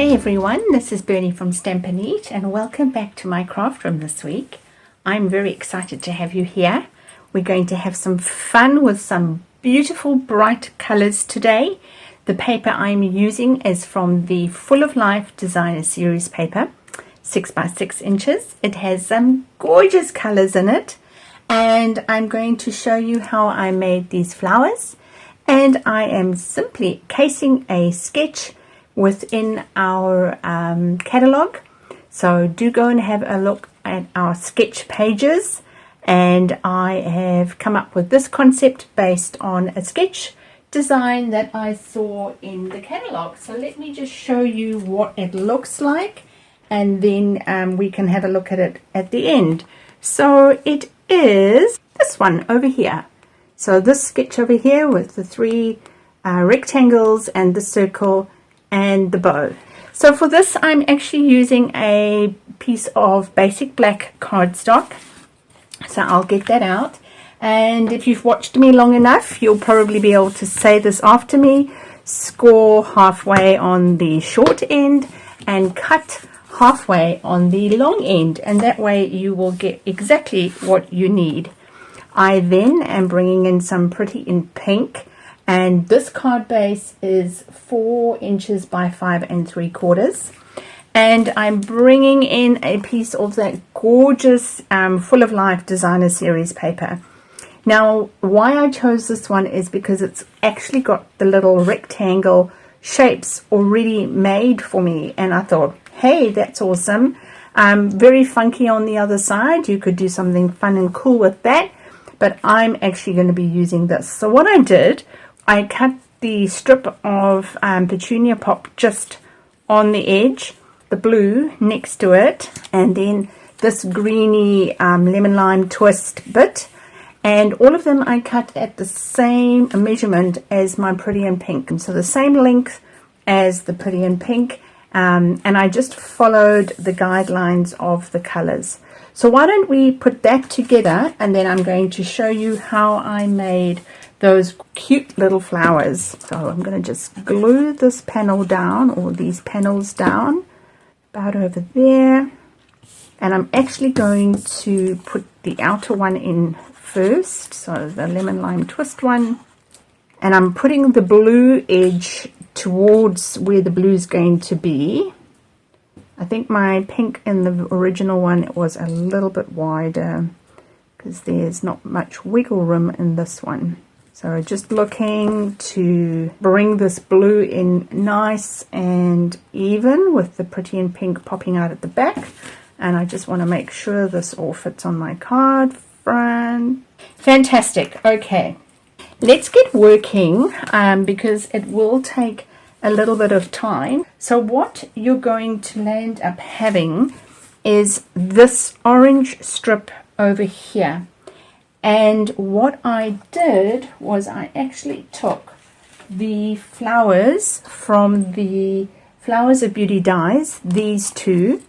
Hi everyone, this is Bernie from Stampin'up and welcome back to my craft room this week. I'm very excited to have you here. We're going to have some fun with some beautiful bright colors today. The paper I'm using is from the Full of Life Designer Series paper, 6 by 6 inches. It has some gorgeous colors in it, and I'm going to show you how I made these flowers. And I am simply casing a sketch within our catalog, so do go and have a look at our sketch pages. And I have come up with this concept based on a sketch design that I saw in the catalog. So let me just show you what it looks like, and then we can have a look at it at the end. So it is this one over here. So this sketch over here with the three rectangles and the circle and the bow. So for this I'm actually using a piece of basic black cardstock. So I'll get that out, and if you've watched me long enough you'll probably be able to say this after me: score halfway on the short end and cut halfway on the long end, and that way you will get exactly what you need. I then am bringing in some Pretty in Pink, and this card base is 4 inches by 5 3/4, and I'm bringing in a piece of that gorgeous Full of Life Designer Series paper. Now why I chose this one is because it's actually got the little rectangle shapes already made for me, and I thought, hey, that's awesome. Very funky on the other side. You could do something fun and cool with that, but I'm actually going to be using this. So what I did, I cut the strip of petunia pop just on the edge, the blue next to it, and then this greeny lemon lime twist bit, and all of them I cut at the same measurement as my Pretty in Pink, so the same length as the Pretty in Pink, and I just followed the guidelines of the colors. So why don't we put that together, and then I'm going to show you how I made those cute little flowers. So I'm going to just glue this panel down, or these panels down, about over there. And I'm actually going to put the outer one in first, so the lemon lime twist one. And I'm putting the blue edge towards where the blue is going to be. I think my pink in the original one was a little bit wider because there's not much wiggle room in this one. So just looking to bring this blue in nice and even with the Pretty in Pink popping out at the back. And I just want to make sure this all fits on my card front. Fantastic. Okay, let's get working because it will take a little bit of time. So what you're going to land up having is this orange strip over here. And what I did was I actually took the flowers from the Flowers of Beauty dies, these two,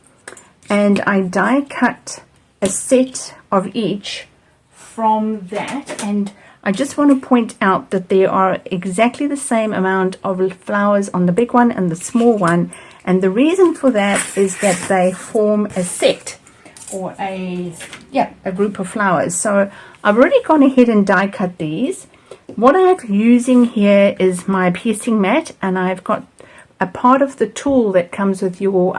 and I die cut a set of each from that. And I just want to point out that there are exactly the same amount of flowers on the big one and the small one, and the reason for that is that they form a set, or a group of flowers. So I've already gone ahead and die cut these. What I'm using here is my piercing mat, and I've got a part of the tool that comes with your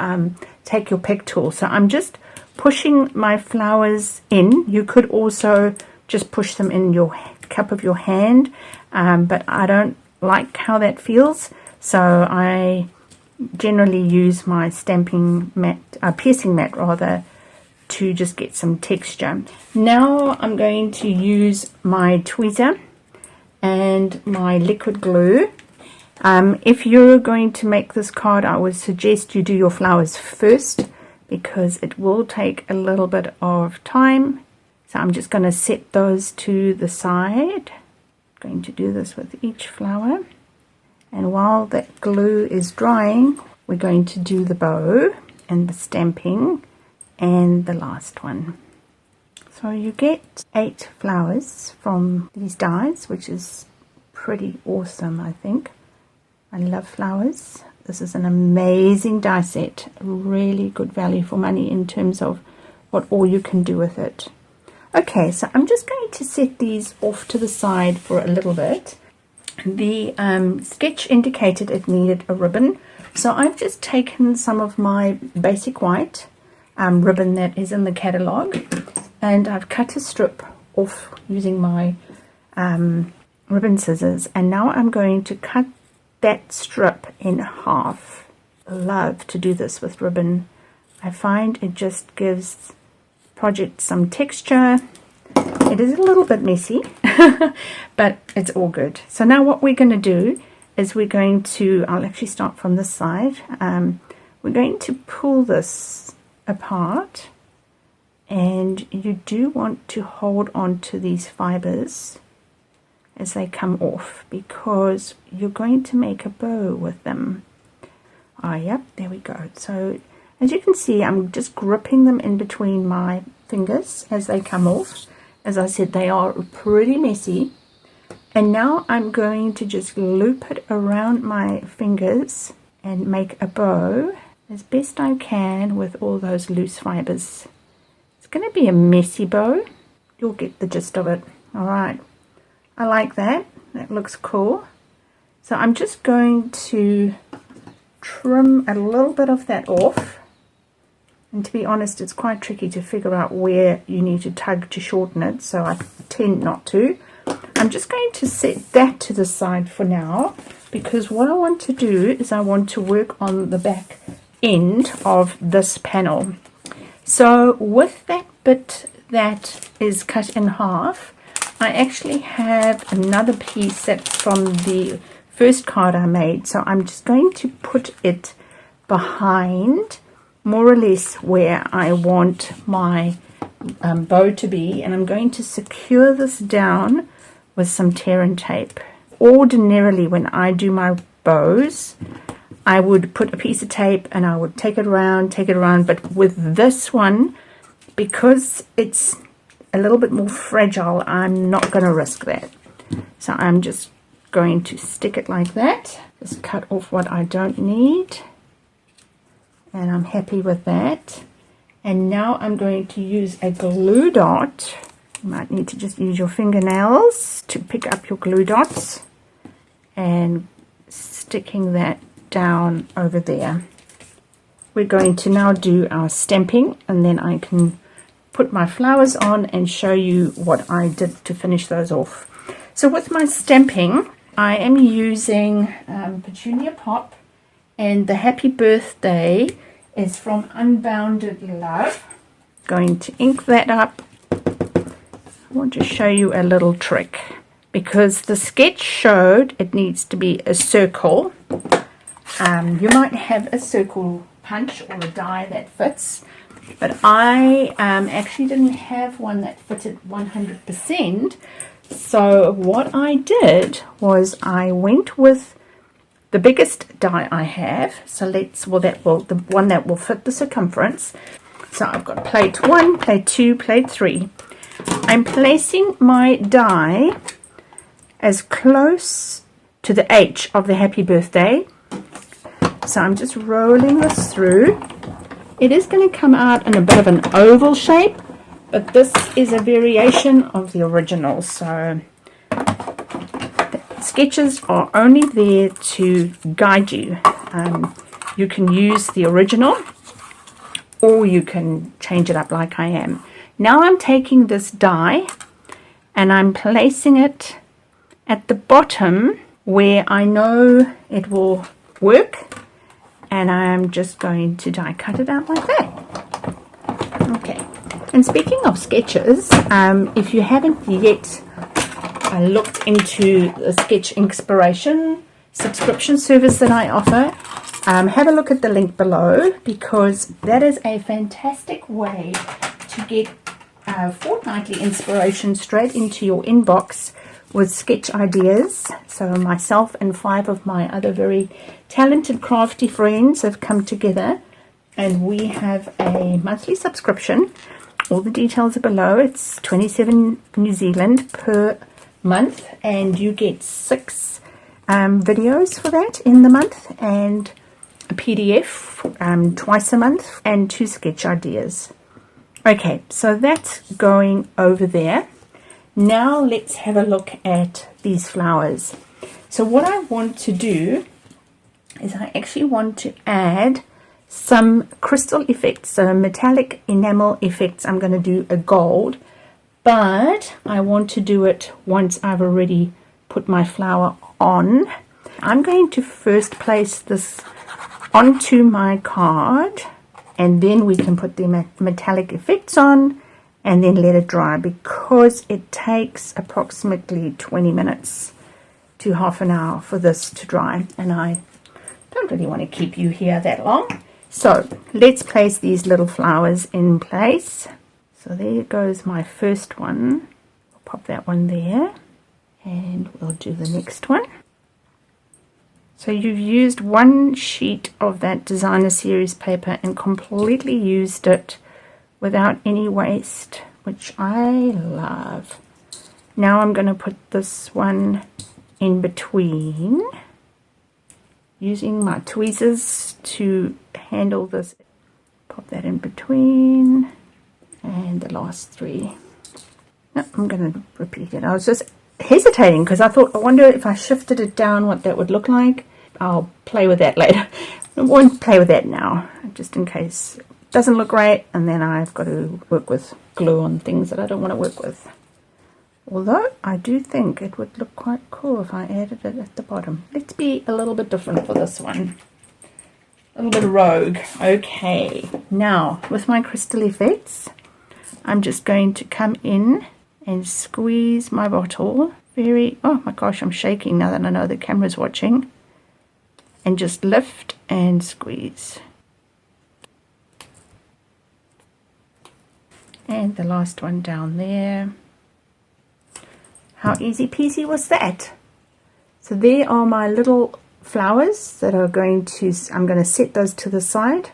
take your pick tool. So I'm just pushing my flowers in. You could also just push them in your cup of your hand, but I don't like how that feels, so I generally use my stamping mat, piercing mat rather, to just get some texture. Now I'm going to use my tweezer and my liquid glue. If you're going to make this card, I would suggest you do your flowers first because it will take a little bit of time. So I'm just going to set those to the side. I'm going to do this with each flower. And while that glue is drying, we're going to do the bow and the stamping and the last one. So you get 8 flowers from these dies, which is pretty awesome, I think. I love flowers. This is an amazing die set, really good value for money in terms of what all you can do with it. Okay, so I'm just going to set these off to the side for a little bit. The sketch indicated it needed a ribbon, so I've just taken some of my basic white ribbon that is in the catalogue, and I've cut a strip off using my ribbon scissors, and now I'm going to cut that strip in half. I love to do this with ribbon. I find it just gives project some texture. It is a little bit messy, but it's all good. So now what we're going to do is we're going to, I'll actually start from this side. We're going to pull this apart, and you do want to hold on to these fibers as they come off, because you're going to make a bow with them. Oh, yep, there we go. So as you can see, I'm just gripping them in between my fingers as they come off. As I said, they are pretty messy. And now I'm going to just loop it around my fingers and make a bow as best I can with all those loose fibers. It's going to be a messy bow. You'll get the gist of it. All right. I like that. That looks cool. So I'm just going to trim a little bit of that off. And to be honest, it's quite tricky to figure out where you need to tug to shorten it, so I tend not to. I'm just going to set that to the side for now, because what I want to do is I want to work on the back end of this panel. So with that bit that is cut in half, I actually have another piece that's from the first card I made, so I'm just going to put it behind more or less where I want my bow to be, and I'm going to secure this down with some tear and tape. Ordinarily when I do my bows, I would put a piece of tape and I would take it around, but with this one, because it's a little bit more fragile, I'm not going to risk that. So I'm just going to stick it like that, just cut off what I don't need, and I'm happy with that. And now I'm going to use a glue dot. You might need to just use your fingernails to pick up your glue dots, and sticking that down over there. We're going to now do our stamping, and then I can put my flowers on and show you what I did to finish those off. So with my stamping, I am using Petunia Pop, and the Happy Birthday is from Unbounded Love. Going to ink that up. I want to show you a little trick, because the sketch showed it needs to be a circle. You might have a circle punch or a die that fits, but I actually didn't have one that fitted 100%. So what I did was I went with the biggest die I have. So the one that will fit the circumference. So I've got plate 1, plate 2, plate 3. I'm placing my die as close to the H of the Happy Birthday. So I'm just rolling this through. It is going to come out in a bit of an oval shape, but this is a variation of the original. So the sketches are only there to guide you. You can use the original, or you can change it up like I am. Now I'm taking this die and I'm placing it at the bottom where I know it will work, and I'm just going to die cut it out like that. Okay, and speaking of sketches, if you haven't yet looked into the Sketch Inspiration subscription service that I offer, have a look at the link below, because that is a fantastic way to get fortnightly inspiration straight into your inbox with sketch ideas. So myself and 5 of my other very talented crafty friends have come together, and we have a monthly subscription. All the details are below. It's 27 New Zealand per month, and you get 6 videos for that in the month, and a PDF twice a month, and 2 sketch ideas. Okay, so that's going over there. Now let's have a look at these flowers. So what I want to do is I actually want to add some crystal effects, so metallic enamel effects. I'm going to do a gold, but I want to do it once I've already put my flower on. I'm going to first place this onto my card, and then we can put the metallic effects on and then let it dry, because it takes approximately 20 minutes to half an hour for this to dry, and I don't really want to keep you here that long. So let's place these little flowers in place. So there goes my first one. I'll pop that one there, and we'll do the next one. So you've used one sheet of that designer series paper and completely used it without any waste, which I love. Now I'm going to put this one in between, using my tweezers to handle this. Pop that in between, and the last 3. No, I'm going to repeat it. I was just hesitating because I thought, I wonder if I shifted it down what that would look like. I'll play with that later. I won't play with that now, just in case it doesn't look right, and then I've got to work with glue on things that I don't want to work with. Although I do think it would look quite cool if I added it at the bottom. Let's be a little bit different for this one. A little bit of rogue. Okay, now with my crystal effects, I'm just going to come in and squeeze my bottle very, oh my gosh, I'm shaking now that I know the camera's watching, and just lift and squeeze. And the last one down there. How easy peasy was that? So there are my little flowers that are I'm going to set those to the side,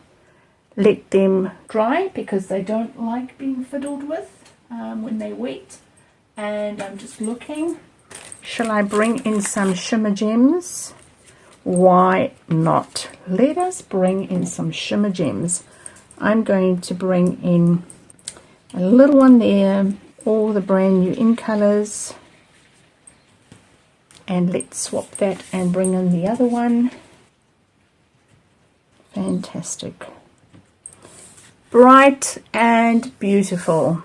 let them dry because they don't like being fiddled with when they're wet. And I'm just looking, shall I bring in some shimmer gems? Why not? Let us bring in some shimmer gems. I'm going to bring in a little one there, all the brand new in colors. And let's swap that and bring in the other one. Fantastic. Bright and beautiful.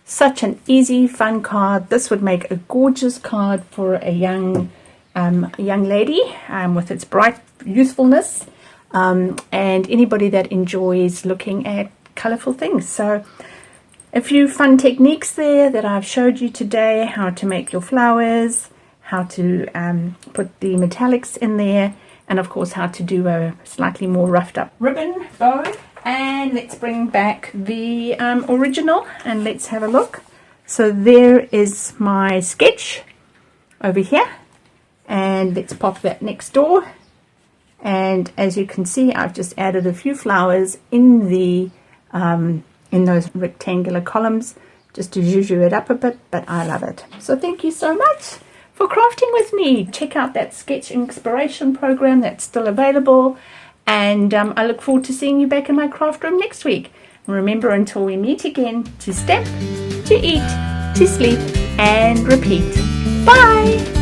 Such an easy, fun card. This would make a gorgeous card for a young lady with its bright youthfulness, and anybody that enjoys looking at colorful things. So a few fun techniques there that I've showed you today, how to make your flowers, how to put the metallics in there, and of course how to do a slightly more roughed up ribbon bow. And let's bring back the original and let's have a look. So there is my sketch over here, and let's pop that next door. And as you can see, I've just added a few flowers in the in those rectangular columns just to zhuzh it up a bit, but I love it. So thank you so much for crafting with me. Check out that sketch inspiration program that's still available, and I look forward to seeing you back in my craft room next week. And remember, until we meet again, to stamp, to eat, to sleep, and repeat. Bye!